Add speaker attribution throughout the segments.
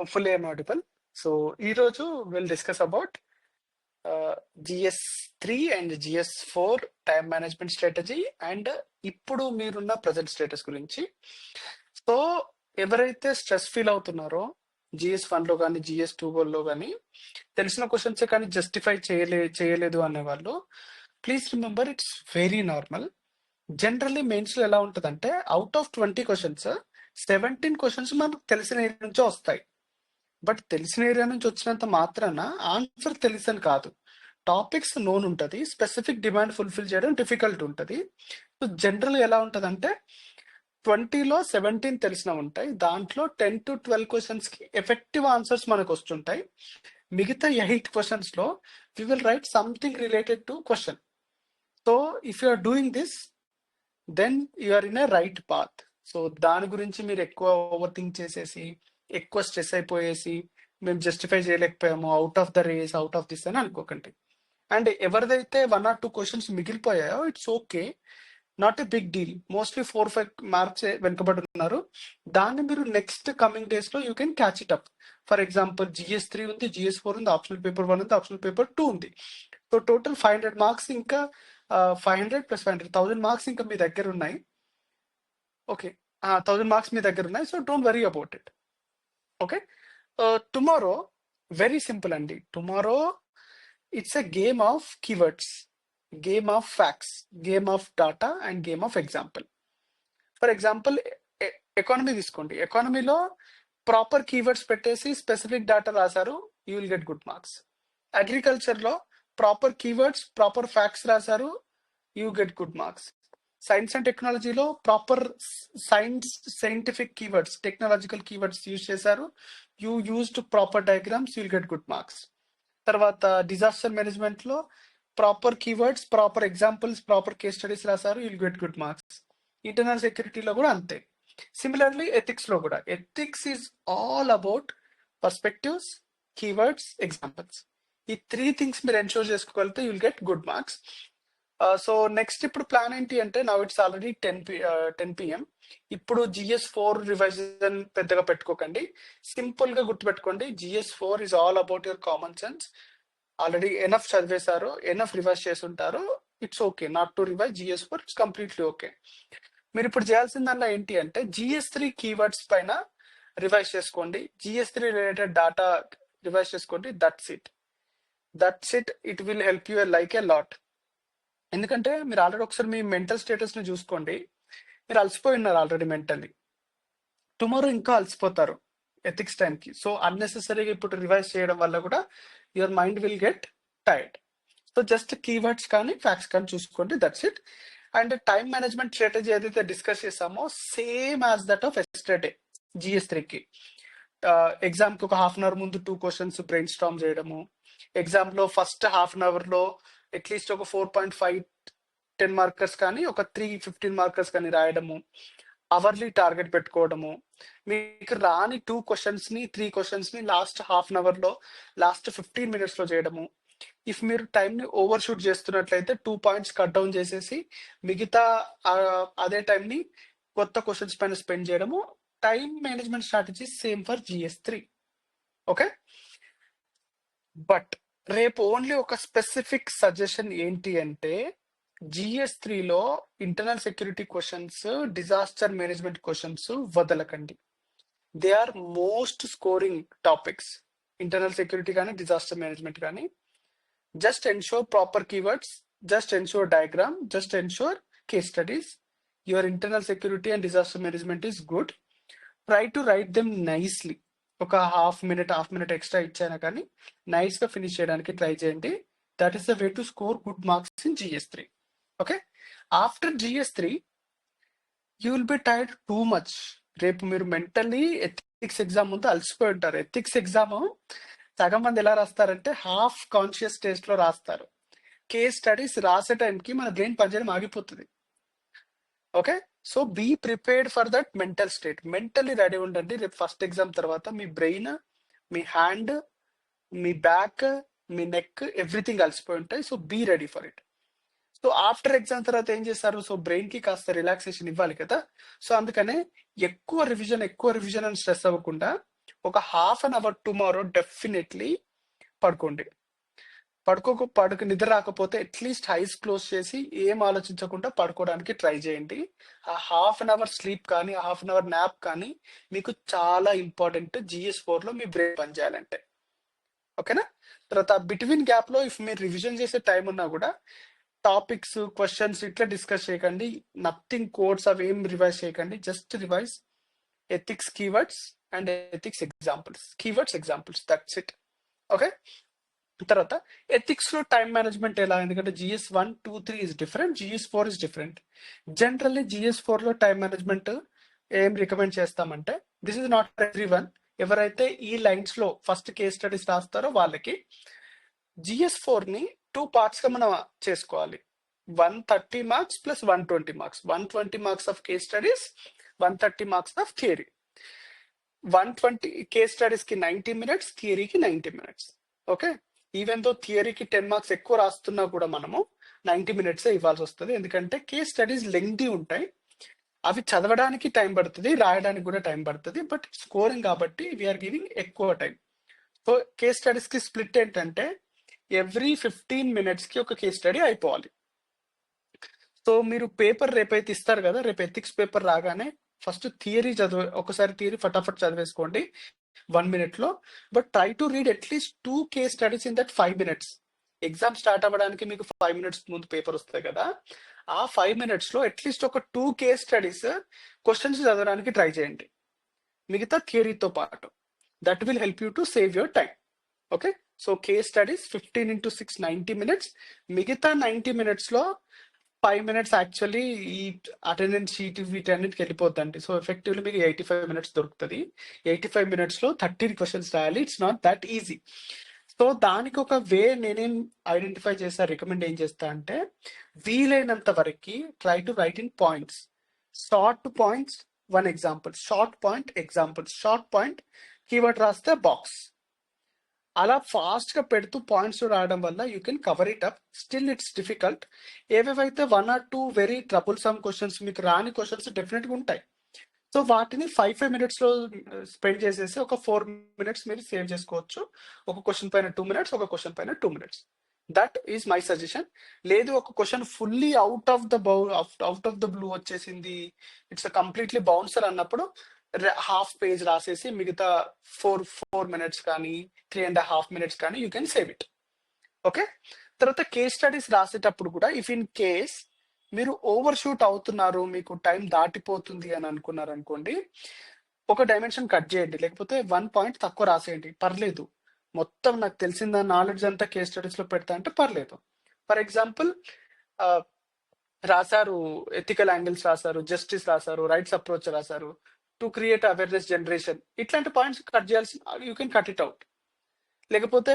Speaker 1: Hopefully I'm audible. So ఈరోజు will discuss about GS3 and GS4 time management strategy and ఇప్పుడు మీరున్న present status గురించి. So ఎవరైతే stress feel అవుతున్నారో GS1 లో కానీ GS2 లో కానీ తెలిసిన క్వశ్చన్స్ కానీ జస్టిఫై చేయలేదు అనేవాళ్ళు, please remember it's very normal. Generally mains లో ఎలా ఉంటుందంటే అవుట్ ఆఫ్ 20 క్వశ్చన్స్ 17 క్వశ్చన్స్ మనకు తెలిసిన ఏరియా నుంచే వస్తాయి. బట్ తెలిసిన ఏరియా నుంచి వచ్చినంత మాత్రాన ఆన్సర్ తెలుసని కాదు. టాపిక్స్ నోన్ ఉంటుంది, స్పెసిఫిక్ డిమాండ్ ఫుల్ఫిల్ చేయడం డిఫికల్ట్ ఉంటుంది. సో జనరల్ ఎలా ఉంటుంది అంటే 20లో 17 తెలిసిన ఉంటాయి, దాంట్లో 10 to 12 క్వశ్చన్స్ కి ఎఫెక్టివ్ ఆన్సర్స్ మనకు వస్తుంటాయి. మిగతా 8 క్వశ్చన్స్ లో we will write something related to question. So if you are doing this then you are in a right path. So దాని గురించి మీరు ఎక్కువ ఓవర్ థింక్ చేసేసి ఎక్కువ స్ట్రెస్ అయిపోయేసి మేము జస్టిఫై చేయలేకపోయాము, out of the race, out of this అని అనుకోకండి. అండ్ ఎవరిదైతే 1 or 2 క్వశ్చన్స్ మిగిలిపోయాయో it's okay, not a big deal. Mostly 4-5 marks వెనుకబడి ఉన్నారు, దాన్ని మీరు నెక్స్ట్ కమింగ్ డేస్ లో you can catch it up. For example GS3 ఉంది, GS4 ఉంది, ఆప్షనల్ పేపర్ 1 ఉంది, ఆప్షనల్ పేపర్ 2 ఉంది. సో టోటల్ 500 మార్క్స్ ఇంకా 500 + 500 1000 మార్క్స్ ఇంకా మీ దగ్గర ఉన్నాయి. ఓకే, 1000 మార్క్స్ మీ దగ్గర ఉన్నాయి. So don't worry about it. Okay, tomorrow very simple అండి. Tomorrow it's a game of keywords, game of facts, game of data and game of example. For example economy తీసుకోండి. ఎకానమీలో proper keywords పెట్టేసి specific data రాశారు, you will get good marks. అగ్రికల్చర్లో proper keywords, proper facts రాశారు, you get good marks. Science and టెక్నాలజీలో proper scientific keywords, technological keywords use చేశారు, you used proper diagrams, you'll get good marks. తర్వాత disaster management లో proper keywords, proper examples, proper case studies రాశారు, you'll get good marks. Internal సెక్యూరిటీలో కూడా అంతే. Similarly ethics లో కూడా, ethics is all about perspectives, keywords, examples. ఈ 3 things మీరు ఎన్షూర్ చేసుకోగలిగితే you'll get good marks. So next ఇప్పుడు ప్లాన్ ఏంటి అంటే, నౌ ఇట్స్ ఆల్రెడీ 10 PM. ఇప్పుడు GS4 రివిజన్ పెద్దగా పెట్టుకోకండి, సింపుల్ గా గుర్తుపెట్టుకోండి. GS4 is all about your common sense. Already enough చదివేశారు, ఎనఫ్ రివైజ్ చేసి ఉంటారు, it's okay not to revise GS4, it's completely okay. మీరు ఇప్పుడు చేయాల్సిందల్లా ఏంటి అంటే GS3 కీవర్డ్స్ పైన రివైజ్ చేసుకోండి, GS3 రిలేటెడ్ డాటా రివైజ్ చేసుకోండి. That's it. It will help you like a lot. ఎందుకంటే మీరు ఆల్రెడీ ఒకసారి మీ మెంటల్ స్టేటస్ ని చూసుకోండి, మీరు అలసిపోయి ఉన్నారు ఆల్రెడీ మెంటల్లీ. టుమారో ఇంకా అలసిపోతారు ఎథిక్స్ టైంకి. సో అన్నెసెసరీగా ఇప్పుడు రివైజ్ చేయడం వల్ల కూడా your mind will get tired. So just keywords కానీ ఫ్యాక్ట్స్ కానీ చూసుకోండి, that's it. And time management strategy ఏదైతే డిస్కస్ చేసామో same as that of yesterday GS3కి. ఎగ్జామ్ కి ఒక ½ అన్ అవర్ ముందు 2 క్వశ్చన్స్ బ్రెయిన్ స్టార్మ్ చేయడము, ఎగ్జామ్ లో ఫస్ట్ ½ అన్ అవర్ లో అట్లీస్ట్ ఒక 4.5 10 మార్కర్స్ కానీ ఒక 3 15 మార్కర్స్ కానీ రాయడము, అవర్లీ టార్గెట్ పెట్టుకోవడము. మీకు రాని 2 క్వశ్చన్స్ ని 3 క్వశ్చన్స్ ని లాస్ట్ ½ అన్ అవర్ లో, లాస్ట్ 15 minutes లో చేయడము. ఇఫ్ మీరు టైం ని ఓవర్ షూట్ చేస్తున్నట్లయితే 2 పాయింట్స్ కట్ డౌన్ చేసేసి మిగతా అదే టైం ని కొత్త క్వశ్చన్స్ పైన స్పెండ్ చేయడము. Time management strategy same for GS3. Okay, but రేపు ఓన్లీ ఒక స్పెసిఫిక్ సజెషన్ ఏంటి అంటే, GS3లో internal security questions, disaster management questions వదలకండి. They are most scoring topics, internal security కానీ డిజాస్టర్ మేనేజ్మెంట్ కానీ. Just ensure proper keywords, just ensure diagram, just ensure case studies. Your internal security and disaster management is good. Try to write them nicely. ఒక half minute extra ఇచ్చాను కానీ nice గా finish చేయడానికి try చేయండి. That is the way to score good marks in GS3. Okay, after GS3 you will be tired too much. రేపు మీరు mentally ethics exam ముందు అలసిపోయి ఉంటారు. ఎథిక్స్ ఎగ్జామ్ సగం మంది ఎలా రాస్తారంటే హాఫ్ కాన్షియస్ స్టేజ్ లో రాస్తారు. కేస్ స్టడీస్ రాసే టైంకి మన బ్రెయిన్ పనిచేయడం ఆగిపోతుంది. Okay, so be prepared for that mental state. Mentally ready ఉండండి. రేపు ఫస్ట్ ఎగ్జామ్ తర్వాత మీ బ్రెయిన్, మీ హ్యాండ్, మీ బ్యాక్, మీ నెక్, ఎవ్రీథింగ్ అలసిపోయి ఉంటాయి. So be ready for it. So after exam తర్వాత ఏం చేస్తారు? సో బ్రెయిన్ కి కాస్త రిలాక్సేషన్ ఇవ్వాలి కదా. సో అందుకనే ఎక్కువ రివిజన్ అని స్ట్రెస్ అవ్వకుండా ఒక half an hour tomorrow definitely పడుకోండి. పడుకు నిద్ర రాకపోతే అట్లీస్ట్ ఐస్ క్లోజ్ చేసి ఏం ఆలోచించకుండా పడుకోవడానికి ట్రై చేయండి. ఆ హాఫ్ అన్ అవర్ స్లీప్ కానీ, ఆ హాఫ్ అన్ అవర్ న్యాప్ కానీ మీకు చాలా ఇంపార్టెంట్ GS4లో మీ బ్రెయిన్ పనిచేయాలంటే. ఓకేనా? తర్వాత బిట్వీన్ గ్యాప్లో ఇఫ్ మీరు రివిజన్ చేసే టైం ఉన్నా కూడా టాపిక్స్, క్వశ్చన్స్ ఇట్లా డిస్కస్ చేయకండి. నథింగ్ కోడ్స్ అవి ఏం రివైజ్ చేయకండి. Just revise ethics keywords and ethics examples. Keywords examples, that's it. Okay. తర్వాత ఎథిక్స్ లో టైం మేనేజ్మెంట్ ఎలా, ఎందుకంటే GS1, 2, 3 is different, GS4 is different. Generally GS4 లో టైం మేనేజ్మెంట్ ఏం రికమెండ్ చేస్తామంటే, this is not every one. ఎవరైతే ఈ lines లో ఫస్ట్ కేస్ స్టడీస్ రాస్తారో వాళ్ళకి GS4 ని 2 parts గా మనం చేసుకోవాలి. 130 marks plus 120 marks. 120 marks of case studies, 130 marks of theory. 120 case studies కి 90 minutes, థియరీకి 90 minutes. ఓకే. ఈవెన్ దో థియరీకి 10 marks ఎక్కువ రాస్తున్నా కూడా మనము 90 minutes ఇవ్వాల్సి వస్తుంది. ఎందుకంటే కేస్ స్టడీస్ లెంగ్తీ ఉంటాయి. అవి చదవడానికి టైం పడుతుంది, రాయడానికి కూడా టైం పడుతుంది. బట్ స్కోరింగ్ కాబట్టి వీఆర్ గివింగ్ ఎక్కువ టైం. సో కేస్ స్టడీస్ కి స్ప్లిట్ ఏంటంటే ఎవ్రీ 15 minutes కి ఒక కేస్ స్టడీ అయిపోవాలి. సో మీరు పేపర్ రేపైతే ఇస్తారు కదా, రేపు ఎథిక్స్ పేపర్ రాగానే ఫస్ట్ థియరీ ఒకసారి థియరీ ఫటాఫట్ చదివేసుకోండి 1 minute లో. But try to read at least 2 case studies in that 5 minutes. Exam start అవ్వడానికి మీకు 5 minutes ముందు పేపర్ వస్తాయి కదా, ఆ 5 minutes లో అట్లీస్ట్ ఒక 2 కేస్ స్టడీస్ క్వశ్చన్స్ చదవడానికి ట్రై చేయండి, మిగతా థియరీతో పాటు. That will help you to save your time. Okay. So case studies 15 into 6, 90 minutes. మిగతా 90 minutes లో 5 minutes యాక్చువల్లీ ఈ అటెండెన్స్ షీట్ వీటన్నిటికి వెళ్ళిపోద్దండి. సో ఎఫెక్టివ్లీ మీకు 85 minutes దొరుకుతుంది. 85 minutes లో 13 questions రాయాలి. It's not that easy. So దానికి ఒక వే నేనేం ఐడెంటిఫై చేస్తా, రికమెండ్ ఏం చేస్తా అంటే, వీలైనంత వరకు try to right in points. Short pants, 1 example, short point example, short point keyword రాస్తే బాక్స్. అలా ఫాస్ట్ గా పెడుతూ పాయింట్స్ రాయడం వల్ల you can cover it up. Still it's difficult. ఏవేవైతే 1 or 2 very trouble some questions, మీకు రాని క్వశ్చన్స్ డెఫినెట్ గా ఉంటాయి. సో వాటిని 5 minutes లో స్పెండ్ చేసేసి ఒక 4 minutes మీరు సేవ్ చేసుకోవచ్చు. ఒక క్వశ్చన్ పైన 2 minutes, ఒక క్వశ్చన్ పైన 2 minutes. That is my suggestion. లేదు ఒక question fully out of the blue వచ్చేసింది, ఇట్స్ కంప్లీట్లీ బౌన్సర్ అన్నప్పుడు హాఫ్ పేజ్ రాసేసి మిగతా 4 minutes కానీ 3.5 minutes కానీ you can save it. Okay. తర్వాత కేస్ స్టడీస్ రాసేటప్పుడు కూడా ఇఫ్ ఇన్ కేస్ మీరు ఓవర్ షూట్ అవుతున్నారు, మీకు టైం దాటిపోతుంది అని అనుకున్నారు అనుకోండి, ఒక డైమెన్షన్ కట్ చేయండి, లేకపోతే 1 point తక్కువ రాసేయండి, పర్లేదు. మొత్తం నాకు తెలిసిన నాలెడ్జ్ అంతా కేస్ స్టడీస్ లో పెడతా అంటే పర్లేదు. ఫర్ ఎగ్జాంపుల్ రాశారు, ఎథికల్ యాంగిల్స్ రాశారు, జస్టిస్ రాశారు, రైట్స్ అప్రోచ్ రాశారు, టు క్రియేట్ అవేర్నెస్ జనరేషన్, ఇట్లాంటి పాయింట్స్ కట్ చేయాల్సి, you can cut it out. లేకపోతే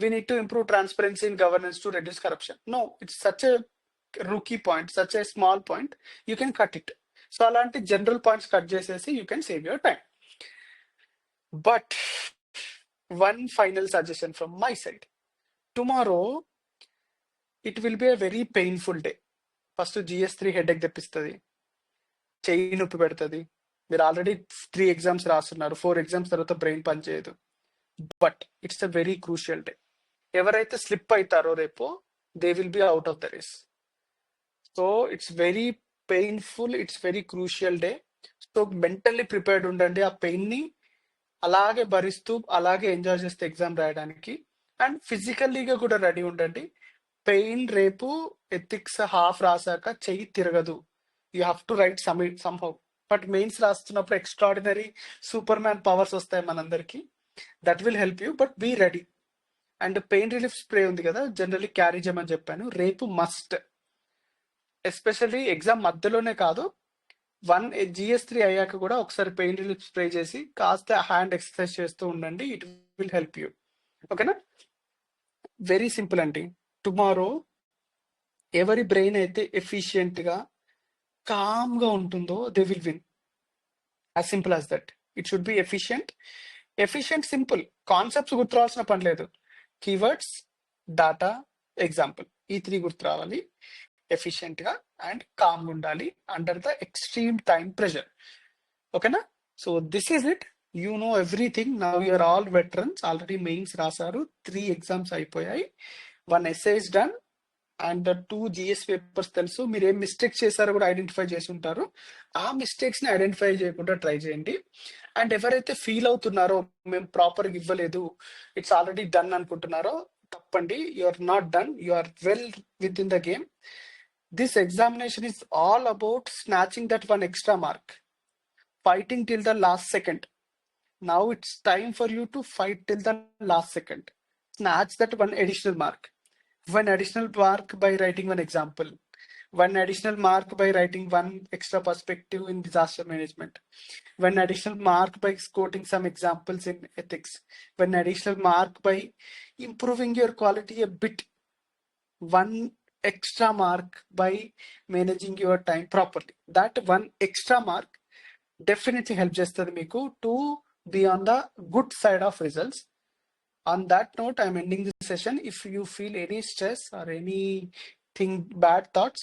Speaker 1: we need to improve transparency in governance to reduce corruption. No, it's such a rookie point, such a small point, you can cut it. So అలాంటి general points cut చేసేసి you can save your time. But one final suggestion from my side. Tomorrow it will be a very painful day. First GS3 headache తెప్పిస్తుంది, చెయ్యి నొప్పి పెడుతుంది. మీరు already 3 exams రాస్తున్నారు, 4 exams తర్వాత brain పనిచేయదు. But it's a very crucial day. ఎవరైతే slip అవుతారో రేపు, they will be out of the race. So it's very painful, it's very crucial day. సో మెంటల్లీ ప్రిపేర్డ్ ఉండండి, ఆ పెయిన్ ని అలాగే భరిస్తూ అలాగే ఎంజాయ్ చేస్తే ఎగ్జామ్ రాయడానికి. అండ్ ఫిజికల్లీగా కూడా రెడీ ఉండండి. పెయిన్ రేపు ఎథిక్స్ హాఫ్ రాసాక చెయ్యి తిరగదు, you have to write somehow. But mains రాస్తున్నప్పుడు ఎక్స్ట్రాడినరీ సూపర్ మ్యాన్ పవర్స్ వస్తాయి మనందరికి. That will help you, but be ready. And pain relief spray ఉంది కదా, జనరల్లీ క్యారీ చేయమని చెప్పాను. రేపు మస్ట్, ఎస్పెషల్లీ ఎగ్జామ్ మధ్యలోనే కాదు, GS3 అయ్యాక కూడా ఒకసారి పెయిన్ రిలీఫ్ స్ప్రే చేసి కాస్త హ్యాండ్ ఎక్సర్సైజ్ చేస్తూ ఉండండి. It will help you. ఓకేనా? వెరీ సింపుల్ అండి. టుమారో ఎవరి బ్రెయిన్ అయితే ఎఫిషియెంట్ గా కామ్ గా ఉంటుందో they will win. As simple as that. It should be efficient, simple concepts గుర్తురావాల్సిన పని లేదు. కీవర్డ్స్, డాటా, ఎగ్జాంపుల్, ఈ 3 గుర్తు రావాలి. ఎఫిషియెంట్ గా అండ్ కామ్ ఉండాలి under the extreme time pressure. ఓకేనా? So this is it. You know everything, now you're all veterans, already mains రాశారు, 3 ఎగ్జామ్స్ అయిపోయాయి, 1 essay is done and 2 GS papers తెలుసు. మీరు ఏం మిస్టేక్స్ చేశారో కూడా ఐడెంటిఫై చేసి ఉంటారు. ఆ మిస్టేక్స్ ని ఐడెంటిఫై చేయకుండా ట్రై చేయండి. అండ్ ఎవరైతే ఫీల్ అవుతున్నారో మేము ప్రాపర్గా ఇవ్వలేదు, ఇట్స్ ఆల్రెడీ డన్ అనుకుంటున్నారో, తప్పండి. You are not done, you are well within the game. This examination is all about snatching that one extra mark, fighting till the last second. Now it's time for you to fight till the last second. Snatch that one additional mark. One additional mark by writing one example. One additional mark by writing one extra perspective in disaster management. One additional mark by quoting some examples in ethics. One additional mark by improving your quality a bit. One extra mark by managing your time properly. That one extra mark definitely help చేస్తుంది మీకు to be on the good side of results. On that note, I'm ending this session. If you feel any stress or anything bad thoughts,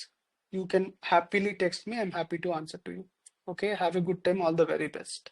Speaker 1: you can happily text me. I'm happy to answer to you. Okay, have a good time. All the very best.